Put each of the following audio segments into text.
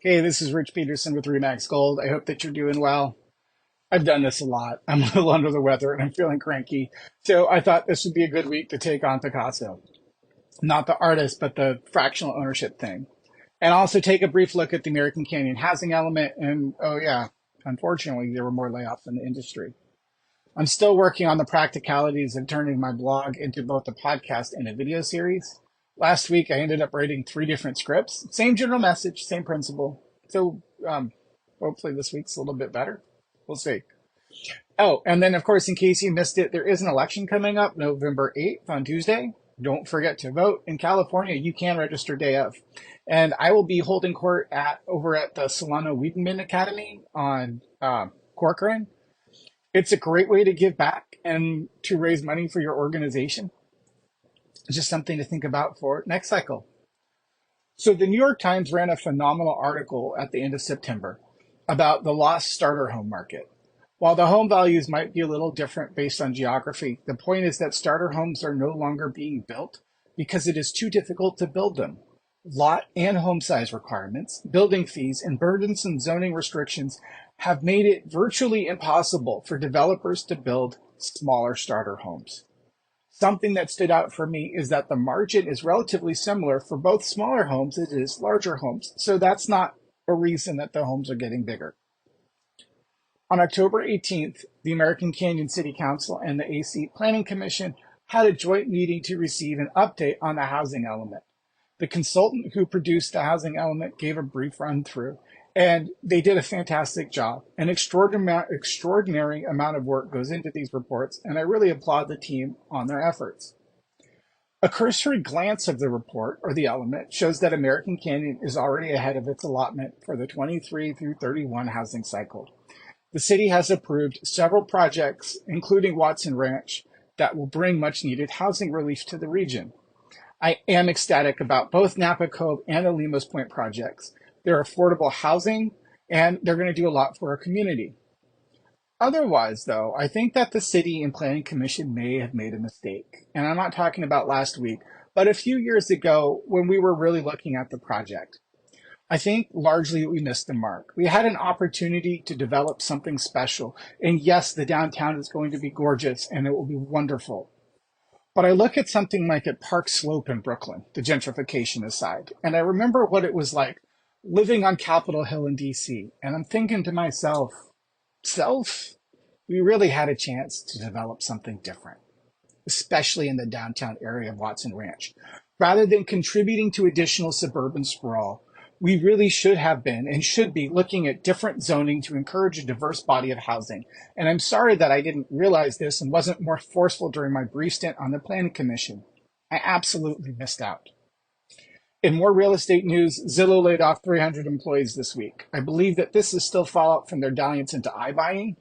Hey, this is Rich Peterson with Remax Gold. I hope that you're doing well. I've done this a lot. I'm a little under the weather and I'm feeling cranky. So I thought this would be a good week to take on Picasso. Not the artist, but the fractional ownership thing. And also take a brief look at the American Canyon housing element. And oh, yeah, unfortunately, there were more layoffs in the industry. I'm still working on the practicalities of turning my blog into both a podcast and a video series. Last week, I ended up writing 3 different scripts. Same general message, same principle. So hopefully this week's a little bit better. We'll see. Oh, and then, of course, in case you missed it, there is an election coming up November 8th on Tuesday. Don't forget to vote. In California, you can register day of. And I will be holding court over at the Solano Wiedemann Academy on Corcoran. It's a great way to give back and to raise money for your organization. It's just something to think about for next cycle. So the New York Times ran a phenomenal article at the end of September about the lost starter home market. While the home values might be a little different based on geography, the point is that starter homes are no longer being built because it is too difficult to build them. Lot and home size requirements, building fees, and burdensome zoning restrictions have made it virtually impossible for developers to build smaller starter homes. Something that stood out for me is that the margin is relatively similar for both smaller homes as it is larger homes. So that's not a reason that the homes are getting bigger. On October 18th, the American Canyon City Council and the AC Planning Commission had a joint meeting to receive an update on the housing element. The consultant who produced the housing element gave a brief run through, and they did a fantastic job. An extraordinary amount of work goes into these reports, and I really applaud the team on their efforts. A cursory glance of the report, or the element, shows that American Canyon is already ahead of its allotment for the 23 through 31 housing cycle. The city has approved several projects, including Watson Ranch, that will bring much needed housing relief to the region. I am ecstatic about both Napa Cove and the Lemos Point projects. They're affordable housing, and they're going to do a lot for our community. Otherwise, though, I think that the City and Planning Commission may have made a mistake. And I'm not talking about last week, but a few years ago when we were really looking at the project. I think largely we missed the mark. We had an opportunity to develop something special. And yes, the downtown is going to be gorgeous and it will be wonderful. But I look at something like at Park Slope in Brooklyn, the gentrification aside, and I remember what it was like living on Capitol Hill in DC. And I'm thinking to myself, we really had a chance to develop something different, especially in the downtown area of Watson Ranch. Rather than contributing to additional suburban sprawl, we really should have been and should be looking at different zoning to encourage a diverse body of housing. And I'm sorry that I didn't realize this and wasn't more forceful during my brief stint on the Planning Commission. I absolutely missed out. In more real estate news, Zillow laid off 300 employees this week. I believe that this is still fallout from their dalliance into iBuying,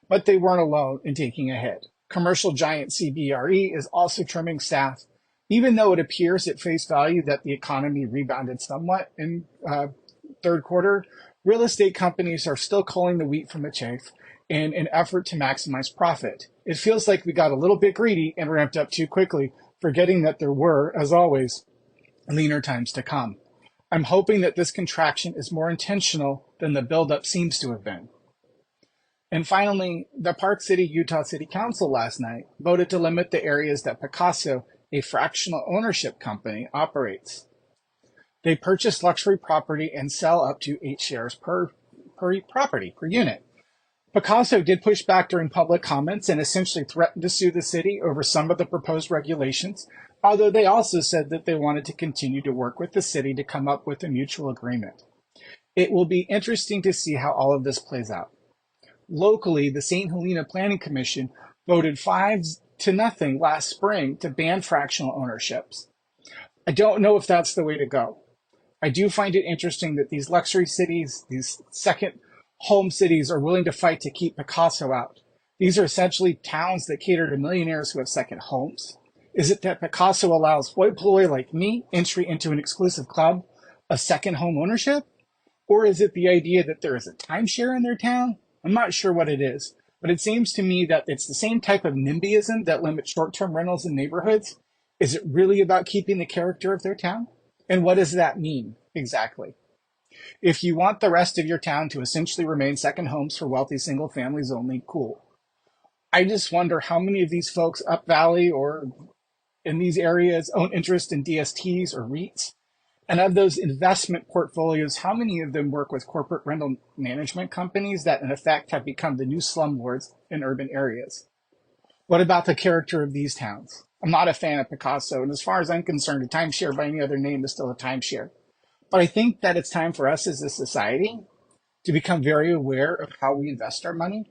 but they weren't alone in taking a hit. Commercial giant CBRE is also trimming staff, even though it appears at face value that the economy rebounded somewhat in third quarter. Real estate companies are still culling the wheat from the chaff in an effort to maximize profit. It feels like we got a little bit greedy and ramped up too quickly, forgetting that there were, as always, leaner times to come. I'm hoping that this contraction is more intentional than the buildup seems to have been. And finally, the Park City, Utah City Council last night voted to limit the areas that Picasso, a fractional ownership company, operates. They purchase luxury property and sell up to 8 shares per property, per unit. Picasso did push back during public comments and essentially threatened to sue the city over some of the proposed regulations, although they also said that they wanted to continue to work with the city to come up with a mutual agreement. It will be interesting to see how all of this plays out. Locally, the St. Helena Planning Commission voted 5-0 last spring to ban fractional ownerships. I don't know if that's the way to go. I do find it interesting that these luxury cities, these second home cities, are willing to fight to keep Picasso out. These are essentially towns that cater to millionaires who have second homes. Is it that Picasso allows hoi polloi like me entry into an exclusive club of second home ownership? Or is it the idea that there is a timeshare in their town? I'm not sure what it is, but it seems to me that it's the same type of NIMBYism that limits short-term rentals in neighborhoods. Is it really about keeping the character of their town? And what does that mean exactly? If you want the rest of your town to essentially remain second homes for wealthy single families only, cool. I just wonder how many of these folks up valley or in these areas own interest in DSTs or REITs. And of those investment portfolios, how many of them work with corporate rental management companies that in effect have become the new slumlords in urban areas? What about the character of these towns? I'm not a fan of Picasso, and as far as I'm concerned, a timeshare by any other name is still a timeshare. But I think that it's time for us as a society to become very aware of how we invest our money.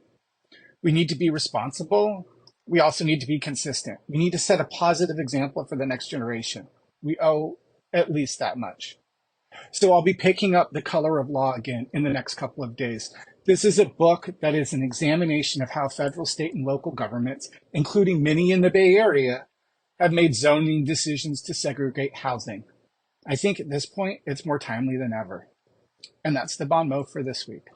We need to be responsible. We also need to be consistent. We need to set a positive example for the next generation. We owe at least that much. So I'll be picking up The Color of Law again in the next couple of days. This is a book that is an examination of how federal, state, and local governments, including many in the Bay Area, have made zoning decisions to segregate housing. I think at this point, it's more timely than ever. And that's the Bon Mot for this week.